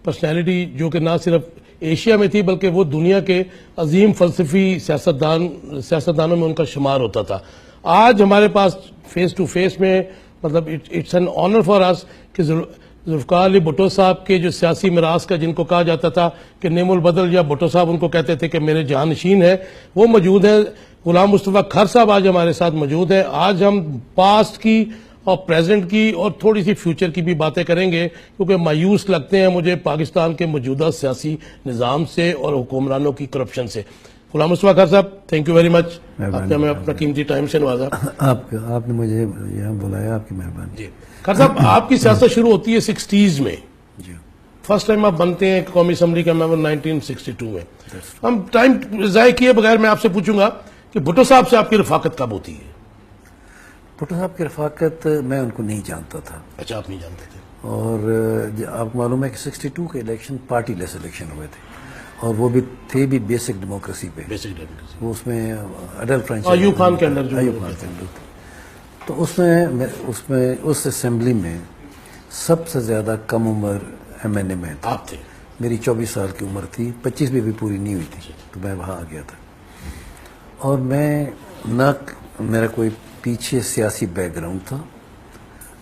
Personality جو کہ نہ صرف ایشیا میں تھی بلکہ وہ دنیا کے عظیم فلسفی سیاستدانوں میں ان کا شمار ہوتا تھا. آج ہمارے پاس فیس ٹو فیس میں مطلب اٹس این آنر فار اس کہ ذوالفقار علی بھٹو صاحب کے جو سیاسی میراث کا جن کو کہا جاتا تھا کہ نعم البدل یا بھٹو صاحب ان کو کہتے تھے کہ میرے جانشین ہیں، وہ موجود ہیں. غلام مصطفیٰ کھر صاحب آج ہمارے ساتھ موجود ہیں. آج ہم پاسٹ کی اور پریزنٹ کی اور تھوڑی سی فیوچر کی بھی باتیں کریں گے، کیونکہ مایوس لگتے ہیں مجھے پاکستان کے موجودہ سیاسی نظام سے اور حکمرانوں کی کرپشن سے. غلام مصطفیٰ کھر صاحب، تھینک یو ویری مچ، آپ نے ہمیں اپنا قیمتی ٹائم سے نوازا. آپ نے مجھے یہاں بلایا، آپ کی مہربانی. جی کھر صاحب، آپ کی سیاست شروع ہوتی ہے 60s میں. جی فرسٹ ٹائم آپ بنتے ہیں قومی اسمبلی کا ممبر 1962 میں. ہم ٹائم ضائع کیے بغیر میں آپ سے پوچھوں گا کہ بھٹو صاحب سے آپ کی رفاقت کب ہوتی ہے؟ بھٹو صاحب کی رفاقت میں ان کو نہیں جانتا تھا. اچھا، آپ نہیں جانتے تھے. اور آپ کو معلوم ہے کہ 62 کے الیکشن پارٹی لیس الیکشن ہوئے تھے، اور وہ بھی تھے بھی بیسک ڈیموکریسی پہ. بیسک ڈیموکریسی وہ اس میں اڈلٹ فرینچائز ایوب خان کے اندر جو ایوب خان کے اندر تھے. تو اس اسمبلی میں سب سے زیادہ کم عمر ایم این اے میں تھا. آپ تھے. میری 24 سال کی عمر تھی، 25 بھی پوری نہیں ہوئی تھی، تو میں وہاں آ گیا تھا. اور میں نہ میرا کوئی پیچھے سیاسی بیک گراؤنڈ تھا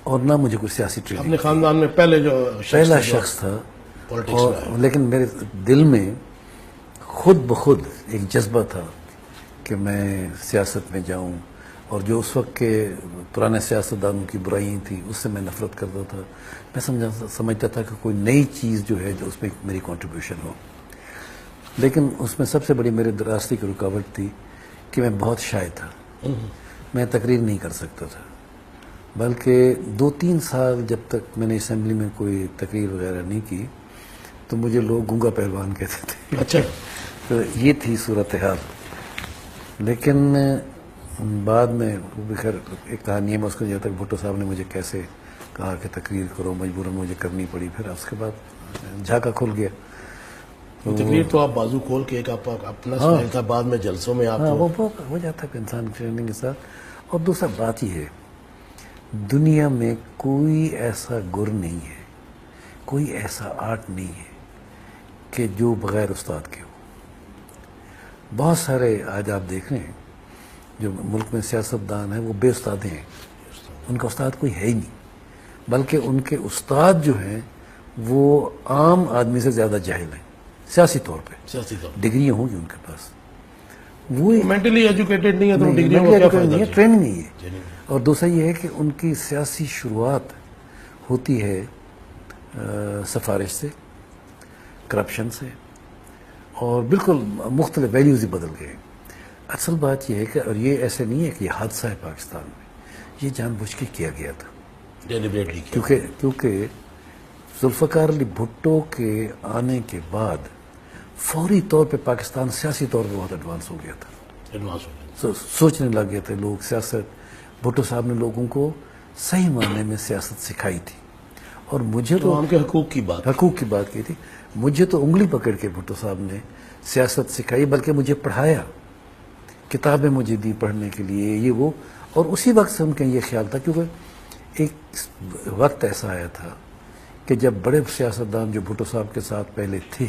اور نہ مجھے کوئی سیاسی ٹریننگ. اپنے خاندان میں پہلا شخص تھا. لیکن میرے دل میں خود بخود ایک جذبہ تھا کہ میں سیاست میں جاؤں، اور جو اس وقت کے پرانے سیاستدانوں کی برائیاں تھیں اس سے میں نفرت کرتا تھا. میں سمجھتا تھا کہ کوئی نئی چیز جو ہے جو اس میں میری کنٹریبیوشن ہو. لیکن اس میں سب سے بڑی میرے راستے کی رکاوٹ تھی کہ میں بہت شائع تھا. میں تقریر نہیں کر سکتا تھا، بلکہ 2-3 سال جب تک میں نے اسمبلی میں کوئی تقریر وغیرہ نہیں کی تو مجھے لوگ گونگا پہلوان کہتے تھے. اچھا. تو یہ تھی صورتحال. لیکن بعد میں خیر ایک کہانی ہے، میں اس کو جب تک بھٹو صاحب نے مجھے کیسے کہا کہ تقریر کرو، مجبوراً مجھے کرنی پڑی. پھر اس کے بعد جھاکا کھل گیا. تقریر تو آپ بازو کھول کے ایک اپنا سٹائل تھا، بعد میں جلسوں میں آپ وہ ہو جاتا ہے انسان ٹریننگ کے ساتھ. اور دوسرا بات یہ ہے، دنیا میں کوئی ایسا گر نہیں ہے، کوئی ایسا آرٹ نہیں ہے کہ جو بغیر استاد کے ہو. بہت سارے آج آپ دیکھ رہے ہیں جو ملک میں سیاستدان ہیں وہ بے استاد ہیں، ان کا استاد کوئی ہے ہی نہیں، بلکہ ان کے استاد جو ہیں وہ عام آدمی سے زیادہ جاہل ہیں سیاسی طور پہ. ڈگریاں ہوں گی ان کے پاس، وہ مینٹلی ایجوکیٹڈ نہیں ہے تو ڈگریوں کا کیا فائدہ ہے، ٹریننگ نہیں ہے. اور دوسرا یہ ہے کہ ان کی سیاسی شروعات ہوتی ہے سفارش سے، کرپشن سے، اور بالکل مختلف ویلیوز ہی بدل گئے. اصل بات یہ ہے کہ اور یہ ایسے نہیں ہے کہ یہ حادثہ ہے پاکستان میں، یہ جان بوجھ کے کیا گیا تھا. کیونکہ ذوالفقار علی بھٹو کے آنے کے بعد فوری طور پہ پاکستان سیاسی طور پہ بہت ایڈوانس ہو گیا تھا. سوچنے لگ گئے تھے لوگ سیاست. بھٹو صاحب نے لوگوں کو صحیح معنی میں سیاست سکھائی تھی. اور مجھے تو عوام کے حقوق کی بات کی تھی. مجھے تو انگلی پکڑ کے بھٹو صاحب نے سیاست سکھائی، بلکہ مجھے پڑھایا، کتابیں مجھے دی پڑھنے کے لیے یہ وہ. اور اسی وقت سے ان کا یہ خیال تھا، کیونکہ ایک وقت ایسا آیا تھا کہ جب بڑے سیاستدان جو بھٹو صاحب کے ساتھ پہلے تھے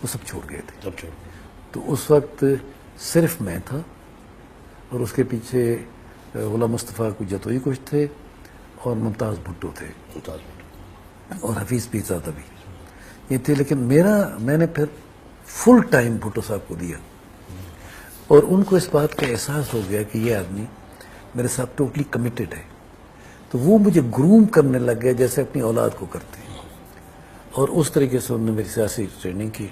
وہ سب چھوڑ گئے تھے. تو اس وقت صرف میں تھا، اور اس کے پیچھے غلام مصطفیٰ کو جتوئی کچھ تھے، اور ممتاز بھٹو تھے، اور حفیظ پیرزادہ بھی یہ تھے. لیکن میں نے پھر فل ٹائم بھٹو صاحب کو دیا، اور ان کو اس بات کا احساس ہو گیا کہ یہ آدمی میرے ساتھ ٹوٹلی کمیٹڈ ہے. تو وہ مجھے گروم کرنے لگ گئے جیسے اپنی اولاد کو کرتے ہیں، اور اس طریقے سے انہوں نے میری سیاسی ٹریننگ کی.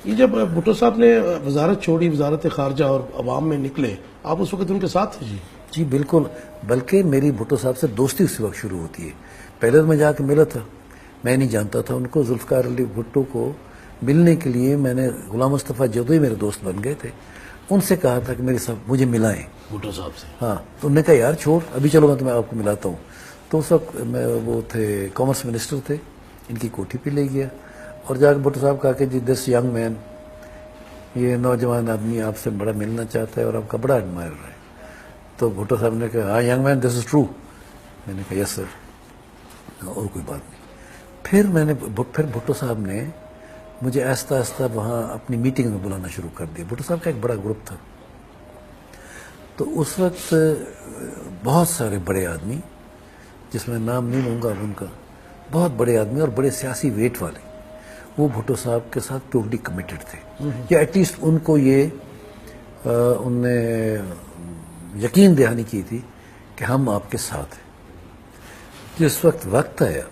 یہ جب بھٹو صاحب نے وزارت چھوڑی، وزارت خارجہ، اور عوام میں نکلے، آپ اس وقت ان کے ساتھ تھے؟ جی بالکل. بلکہ میری بھٹو صاحب سے دوستی اسی وقت شروع ہوتی ہے. پہلے تو میں جا کے ملا تھا، میں نہیں جانتا تھا ان کو. ذوالفقار علی بھٹو کو ملنے کے لیے میں نے غلام مصطفیٰ جدوئی میرے دوست بن گئے تھے، ان سے کہا تھا کہ مجھے ملائیں بھٹو صاحب سے. ہاں. تو انہوں نے کہا یار چھوڑ، ابھی چلو میں تمہیں آپ کو ملاتا ہوں. تو اس وقت وہ تھے کامرس منسٹر تھے، ان کی کوٹھی پہ لے گیا، اور جا کے بھٹو صاحب کہا کہ جی دس ینگ مین، یہ نوجوان آدمی آپ سے بڑا ملنا چاہتا ہے اور آپ کا بڑا ایڈمائر ہے. تو بھٹو صاحب نے کہا ہاں young man this is true. میں نے کہا یس سر. اور کوئی بات نہیں. پھر بھٹو صاحب نے مجھے آہستہ آہستہ وہاں اپنی میٹنگ میں بلانا شروع کر دیا. بھٹو صاحب کا ایک بڑا گروپ تھا. تو اس وقت بہت سارے بڑے آدمی, جس میں نام نہیں لوں گا اب ان کا, بہت بڑے آدمی اور بڑے سیاسی ویٹ والے, وہ بھٹو صاحب کے ساتھ ٹوٹلی کمیٹڈ تھے, یا ایٹ لیسٹ ان کو یہ ان نے یقین دہانی کی تھی کہ ہم آپ کے ساتھ ہیں. جس وقت آیا,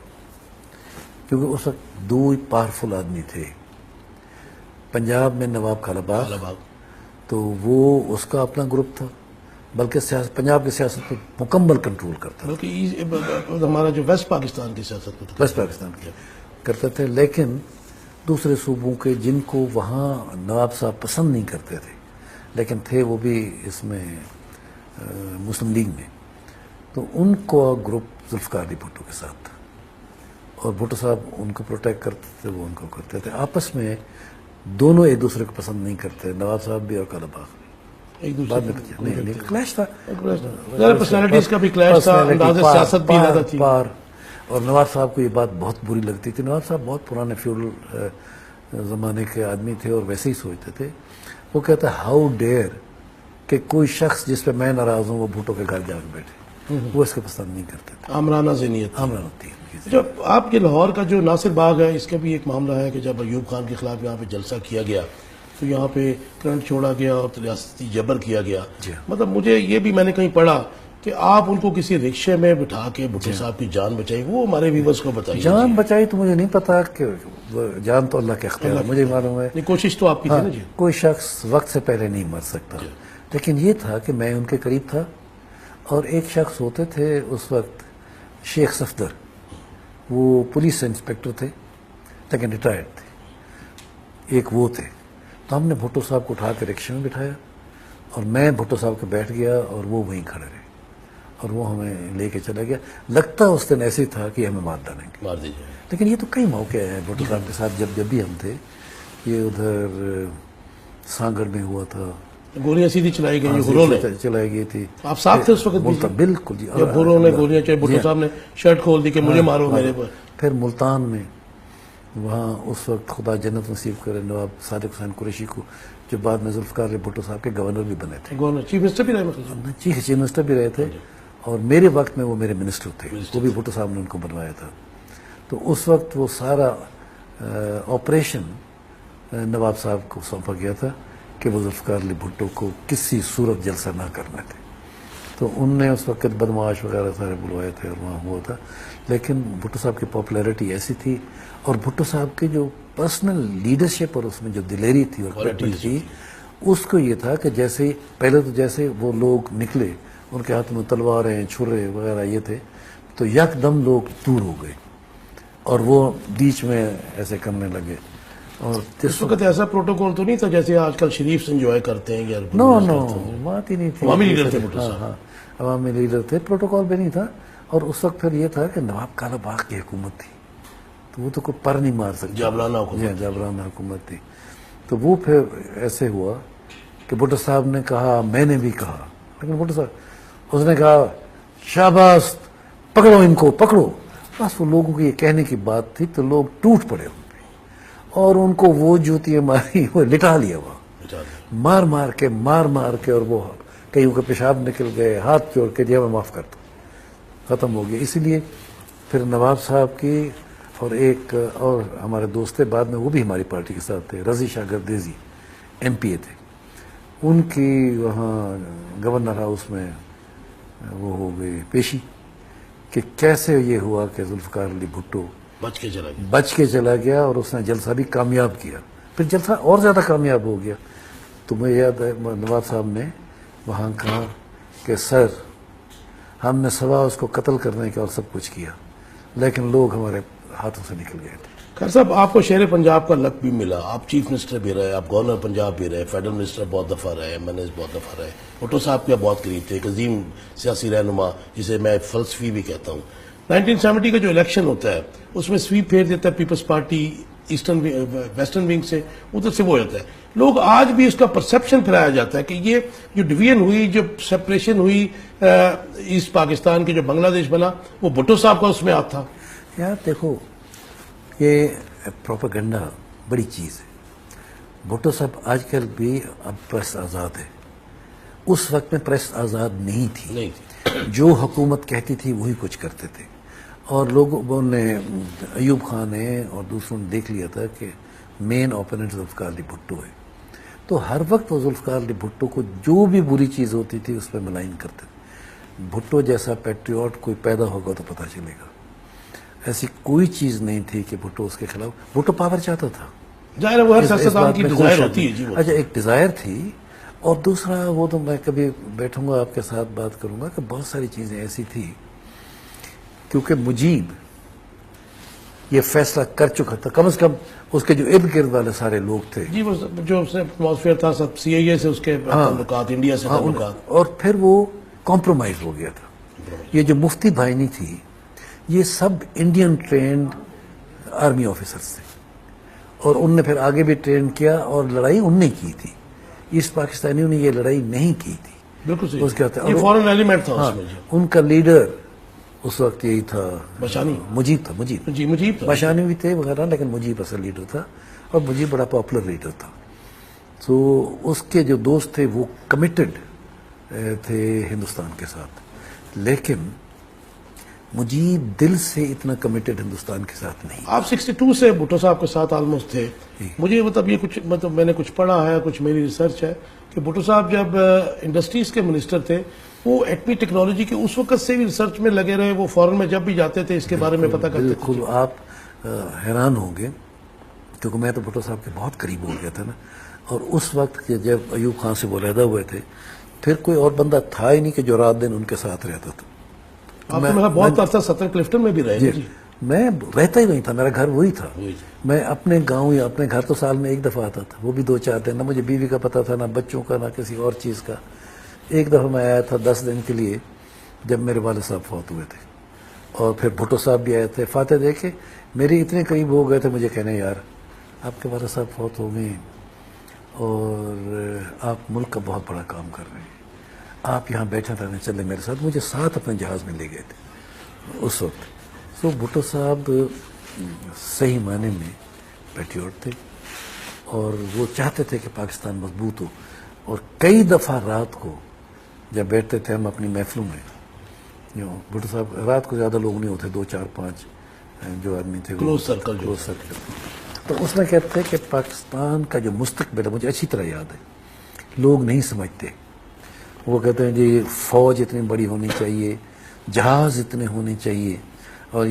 کیونکہ اس وقت دو پاورفل آدمی تھے, پنجاب میں نواب کالا باغ, تو وہ اس کا اپنا گروپ تھا, بلکہ پنجاب کی سیاست کو مکمل کنٹرول کرتا تھا, بلکہ ہمارا جو ویسٹ پاکستان کی سیاست ویسٹ پاکستان کی کرتے تھے. لیکن دوسرے صوبوں کے جن کو وہاں نواب صاحب پسند نہیں کرتے تھے, لیکن تھے وہ بھی اس میں مسلم لیگ میں, تو ان کو گروپ ذوالفقار علی بھٹو کے ساتھ تھا, اور بھٹو صاحب ان کو پروٹیکٹ کرتے تھے, وہ ان کو کرتے تھے. آپس میں دونوں ایک دوسرے کو پسند نہیں کرتے, نواب صاحب بھی اور کالا باغ بھی. ایک بعد دوسرے میں کلیش تھا, پرسنالٹیز کا بھی کلیش تھا, انداز سیاست بھی زیادہ تھی. اور نواب صاحب کو یہ بات بہت بری لگتی تھی. نواب صاحب بہت پرانے فیوڈل زمانے کے آدمی تھے اور ویسے ہی سوچتے تھے. وہ کہتا ہے ہاؤ ڈیئر کہ کوئی شخص جس پہ میں ناراض ہوں وہ بھٹو کے گھر جا کے بیٹھے, وہ اس کو پسند نہیں کرتے تھے. آمرانہ ذہنیت. آمرانہ ہوتی ہے. جب آپ کے لاہور کا جو ناصر باغ ہے, اس کا بھی ایک معاملہ ہے کہ جب ایوب خان کے خلاف یہاں پہ جلسہ کیا گیا تو یہاں پہ کرنٹ چھوڑا گیا اور ریاستی جبر کیا گیا. مطلب مجھے یہ بھی میں نے کہیں پڑھا کہ آپ ان کو کسی رکشے میں بٹھا کے بھٹو صاحب کی جان بچائی, وہ ہمارے ویورز کو بتائیے. جان بچائی تو مجھے نہیں پتا, کہ جان تو اللہ کے اختیار ہے, مجھے معلوم ہے کوشش تو آپ کی تھی نا. جی, کوئی شخص وقت سے پہلے نہیں مر سکتا, لیکن یہ تھا کہ میں ان کے قریب تھا. اور ایک شخص ہوتے تھے اس وقت, شیخ صفدر, وہ پولیس انسپیکٹر تھے لیکن ریٹائرڈ تھے, ایک وہ تھے. تو ہم نے بھٹو صاحب کو اٹھا کے رکشے میں بٹھایا, اور میں بھٹو صاحب کے بیٹھ گیا اور وہ وہیں کھڑے رہے, اور وہ ہمیں لے کے چلا گیا. لگتا اس دن ایسے تھا کہ ہمیں مار ڈالیں گے, مار دیجیے. لیکن یہ تو کئی موقع ہیں بھٹو صاحب کے ساتھ. جب بھی ہم تھے, یہ ادھر سانگڑ میں ہوا تھا, گولیاں سیدھی چلائی گئی, گھروں نے چلائی گئی تھی. آپ ساتھ تھے اس وقت؟ بالکل جی. جب گھروں نے گولیاں چلائی, بھٹو صاحب نے شرٹ کھول دی کہ مجھے مارو میرے پر. پھر ملتان میں, وہاں اس وقت خدا جنت نصیب کرے نواب صادق حسین قریشی کو, جو بعد میں ذوالفقار علی بھٹو صاحب کے گورنر بھی بنے تھے, گورنر چیف منسٹر بھی رہے, چیف منسٹر بھی رہے تھے, اور میرے وقت میں وہ میرے منسٹر تھے, وہ بھی بھٹو صاحب نے ان کو بنوایا تھا. تو اس وقت وہ سارا آپریشن نواب صاحب کو سونپا گیا تھا کہ وہ ذوالفقار علی بھٹو کو کسی صورت جلسہ نہ کرنا تھے. تو ان نے اس وقت بدمعاش وغیرہ سارے بلوائے تھے اور وہاں ہوا تھا. لیکن بھٹو صاحب کی پاپولیرٹی ایسی تھی, اور بھٹو صاحب کی جو پرسنل لیڈرشپ اور اس میں جو دلیری تھی اور کمٹمنٹ تھی, اس کو یہ تھا کہ جیسے پہلے تو جیسے وہ لوگ نکلے, ان کے ہاتھ میں تلواریں چھرے وغیرہ یہ تھے, تو یک دم لوگ دور ہو گئے اور وہ بیچ میں ایسے کرنے لگے. اور اس وقت ایسا پروٹوکول تو نہیں تھا جیسے آج کل شریف انجوائے کرتے ہیں, یا نو بات ہی نہیں تھی. عوامی لیڈر تھے بھٹو صاحب. عوامی لیڈر تھے, پروٹوکول بھی نہیں تھا. اور اس وقت پھر یہ تھا کہ نواب کالا باغ کی حکومت تھی, تو وہ تو کوئی پر نہیں مار سکتا, جابرانہ حکومت تھی. تو وہ پھر ایسے ہوا کہ بھٹو صاحب نے کہا, میں نے بھی کہا, لیکن بھٹو صاحب اس نے کہا شاباش پکڑو ان کو پکڑو. بس وہ لوگوں کی یہ کہنے کی بات تھی, تو لوگ ٹوٹ پڑے ان پہ, اور ان کو وہ جوتیاں ماری, وہ لٹا لیا وہاں مار مار کے, اور وہ کہیں کا پیشاب نکل گئے, ہاتھ جوڑ کے دیا میں معاف کر دوں, ختم ہو گیا. اسی لیے پھر نواب صاحب کی اور ایک اور ہمارے دوست تھے بعد میں, وہ بھی ہماری پارٹی کے ساتھ تھے, رضی شاہ گردیزی MP تھے, ان کی وہاں گورنر ہاؤس میں وہ ہو گئی پیشی کہ کیسے یہ ہوا کہ ذوالفقار علی بھٹو بچ کے چلا گیا, اور اس نے جلسہ بھی کامیاب کیا. پھر جلسہ اور زیادہ کامیاب ہو گیا. تو مجھے یاد ہے نواب صاحب نے وہاں کہا کہ سر ہم نے سوا اس کو قتل کرنے کا اور سب کچھ کیا, لیکن لوگ ہمارے ہاتھوں سے نکل گئے تھے. خیر صاحب, آپ کو شیر پنجاب کا لق بھی ملا, آپ چیف منسٹر بھی رہے, آپ گورنر پنجاب بھی رہے, فیڈرل منسٹر بہت دفعہ رہے, MNS بہت دفعہ رہے, بھٹو صاحب کے بہت قریب تھے, ایک عظیم سیاسی رہنما جسے میں فلسفی بھی کہتا ہوں. 1970 کا جو الیکشن ہوتا ہے اس میں سویپ پھیر دیتا ہے پیپلز پارٹی ویسٹرن ونگ سے, ادھر سے وہ ہوتا ہے. لوگ آج بھی اس کا پرسپشن پھیلایا جاتا ہے کہ یہ جو ڈویژن ہوئی, جو سپریشن ہوئی ایسٹ پاکستان کی, جو بنگلہ دیش بنا, وہ بھٹو صاحب کا اس میں ہاتھ تھا. یار دیکھو, یہ پروپیگنڈا بڑی چیز ہے. بھٹو صاحب آج کل بھی اب پریس آزاد ہے، اس وقت میں پریس آزاد نہیں تھی. جو حکومت کہتی تھی وہی کچھ کرتے تھے، اور لوگوں نے ایوب خان نے اور دوسروں نے دیکھ لیا تھا کہ مین اوپوننٹ ذوالفقار علی بھٹو ہے. تو ہر وقت وہ ذوالفقار علی بھٹو کو جو بھی بری چیز ہوتی تھی اس پہ ملائن کرتے تھے. بھٹو جیسا پیٹریوٹ کوئی پیدا ہوگا تو پتہ چلے گا. ایسی کوئی چیز نہیں تھی کہ بھٹو اس کے خلاف. بھٹو پاور چاہتا تھا، ظاہر ہے وہ ہر سیاستدان کی ڈیزائر ہوتی ہے. جی اچھا، ایک ڈیزائر تھی. اور دوسرا وہ تو میں کبھی بیٹھوں گا آپ کے ساتھ بات کروں گا کہ بہت ساری چیزیں ایسی تھی کیونکہ مجیب یہ فیصلہ کر چکا تھا، کم از کم اس کے جو ارد گرد والے سارے لوگ تھے. جی وہ جو ایٹماسفیئر تھا سب سی آئی اے سے اس کے تعلقات، انڈیا سے تعلقات، اور پھر وہ کمپرومائز ہو گیا تھا. یہ جو مفتی بھائنی تھی یہ سب انڈین ٹرینڈ آرمی آفیسرز تھے، اور ان نے پھر آگے بھی ٹرین کیا، اور لڑائی ان نے کی تھی. ایسٹ پاکستانیوں نے یہ لڑائی نہیں کی تھی. بالکل اس کے صحیح، یہ فورن ایلیمنٹ تھا اس میں. ان کا لیڈر اس وقت یہی تھا، بشانی، مجیب تھا. مجیب جی مجیب تھا. بشانی بھی تھے وغیرہ، لیکن مجیب اصل لیڈر تھا، اور مجیب بڑا پاپولر لیڈر تھا. تو اس کے جو دوست تھے وہ کمیٹڈ تھے ہندوستان کے ساتھ، لیکن مجیب دل سے اتنا کمیٹڈ ہندوستان کے ساتھ نہیں. آپ 62 سے بھٹو صاحب کے ساتھ آلموسٹ تھے. مجھے مطلب یہ کچھ مطلب میں نے کچھ پڑھا ہے، کچھ میری ریسرچ ہے کہ بھٹو صاحب جب انڈسٹریز کے منسٹر تھے وہ ایٹمی ٹیکنالوجی کے اس وقت سے بھی ریسرچ میں لگے رہے. وہ فورن میں جب بھی جاتے تھے اس کے بارے میں پتہ کرتے تھے. بالکل آپ حیران ہوں گے کیونکہ میں تو بھٹو صاحب کے بہت قریب ہو گیا تھا نا. اور اس وقت کہ جب ایوب خان سے وہ علیحدہ ہوئے تھے پھر کوئی اور بندہ تھا ہی نہیں کہ جو رات دن ان کے ساتھ رہتا تھا. آپ تو بہت عرصہ سطر کلفٹن میں بھی رہے. جی میں رہتا ہی نہیں تھا، میرا گھر وہی تھا. میں اپنے گاؤں یا اپنے گھر تو سال میں ایک دفعہ آتا تھا، وہ بھی 2-4 دن. نہ مجھے بیوی کا پتہ تھا، نہ بچوں کا، نہ کسی اور چیز کا. ایک دفعہ میں آیا تھا 10 دن کے لیے جب میرے والد صاحب فوت ہوئے تھے، اور پھر بھٹو صاحب بھی آئے تھے. فاتح دیکھے میرے اتنے قریب ہو گئے تھے مجھے کہنے یار آپ کے والد صاحب فوت ہو گئے اور آپ ملک کا بہت بڑا کام کر رہے ہیں، آپ یہاں بیٹھے رہنے چلے میرے ساتھ. مجھے ساتھ اپنے جہاز میں لے گئے تھے اس وقت. تو بھٹو صاحب صحیح معنی میں پیٹریوٹ تھے، اور وہ چاہتے تھے کہ پاکستان مضبوط ہو. اور کئی دفعہ رات کو جب بیٹھتے تھے ہم اپنی محفلوں میں، بھٹو صاحب رات کو زیادہ لوگ نہیں ہوتے، 2-4-5 جو آدمی تھے کلوز سرکل. تو اس میں کہتے تھے کہ پاکستان کا جو مستقبل ہے، مجھے اچھی طرح یاد ہے، لوگ نہیں سمجھتے. وہ کہتے ہیں جی فوج اتنی بڑی ہونی چاہیے، جہاز اتنے ہونے چاہیے، اور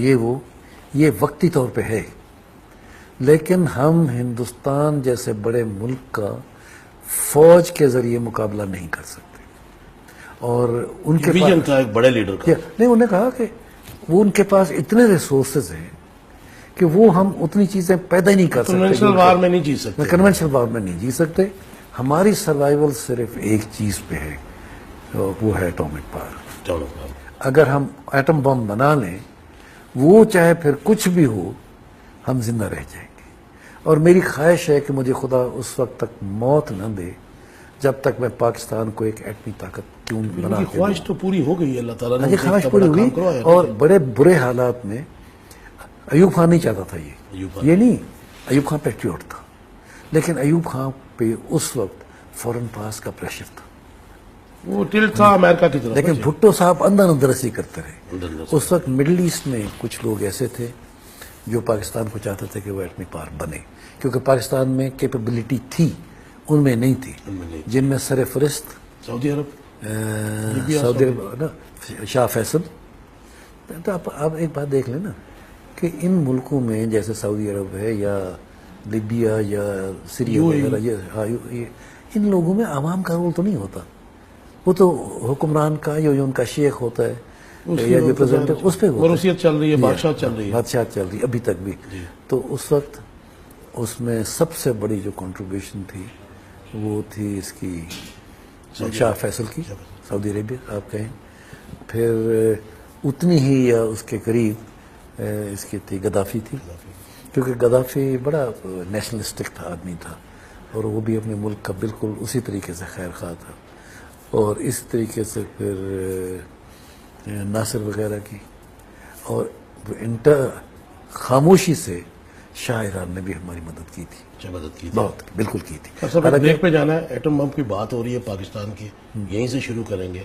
یہ وقتی طور پہ ہے، لیکن ہم ہندوستان جیسے بڑے ملک کا فوج کے ذریعے مقابلہ نہیں کر سکتے. اور ان کے ویژن تھا ایک بڑے لیڈر کا. نہیں، انہوں نے کہا کہ وہ ان کے پاس اتنے ریسورسز ہیں کہ وہ ہم اتنی چیزیں پیدا ہی نہیں کر سکتے. کنونشنل وار میں نہیں جی سکتے. کنونشنل وار میں نہیں جی سکتے. ہماری سروائیول صرف ایک چیز پہ ہے، وہ ہے ایٹامک پاور. اگر ہم ایٹم بم بنا لیں، وہ چاہے پھر کچھ بھی ہو، ہم زندہ رہ جائیں گے. اور میری خواہش ہے کہ مجھے خدا اس وقت تک موت نہ دے جب تک میں پاکستان کو ایک ایٹمی طاقت کیوں بنا کے. خواہش تو پوری ہو گئی اللہ تعالیٰ نے. خواہش پوری ہوئی، اور بڑے برے حالات میں ایوب خان نہیں چاہتا تھا یہ نہیں. ایوب خان پیٹریوٹ تھا، لیکن ایوب خان پہ اس وقت فورن پاس کا پریشر تھا، وہ ٹلٹ تھا امریکہ کی طرف. لیکن بھٹو صاحب اندر اندرسی کرتے رہے. اس وقت مڈل ایسٹ میں کچھ لوگ ایسے تھے جو پاکستان کو چاہتے تھے کہ وہ ایٹمی پاور بنے، کیونکہ پاکستان میں کیپیبلٹی تھی، ان میں نہیں تھی. جن میں سر فہرست سعودی عرب شاہ فیصل. تو آپ ایک بات دیکھ لیں نا کہ ان ملکوں میں جیسے سعودی عرب ہے یا لیبیا یا سیریا وغیرہ، ان لوگوں میں عوام کا رول تو نہیں ہوتا. وہ تو حکمران کا یا ان کا شیخ ہوتا ہے یا جو پریزیڈنٹ ہے اس پہ وروثیت چل رہی ہے، بادشاہ چل رہی ہے، بادشاہ چل رہی ہے ابھی تک بھی. تو اس وقت اس میں سب سے بڑی جو کنٹریبیوشن تھی وہ تھی اس کی شاہ فیصل کی، سعودی عربیہ آپ کہیں. پھر اتنی ہی یا اس کے قریب اس کی تھی گدافی تھی، کیونکہ گدافی بڑا نیشنلسٹک تھا آدمی تھا، اور وہ بھی اپنے ملک کا بالکل اسی طریقے سے خیر خواہ تھا. اور اس طریقے سے پھر ناصر وغیرہ کی، اور خاموشی سے شاعران نے بھی ہماری مدد کی تھی، اچھا مدد کی بہت بالکل کی تھی. سب بریک پہ جانا ہے. ایٹم بم کی بات ہو رہی ہے پاکستان کی, یہیں سے شروع کریں گے.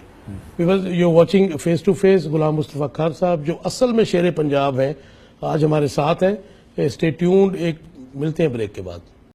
Because you watching face to face. Ghulam Mustafa کھار صاحب جو اصل میں شیر پنجاب ہیں آج ہمارے ساتھ ہیں. Stay tuned. ایک ملتے ہیں بریک کے بعد.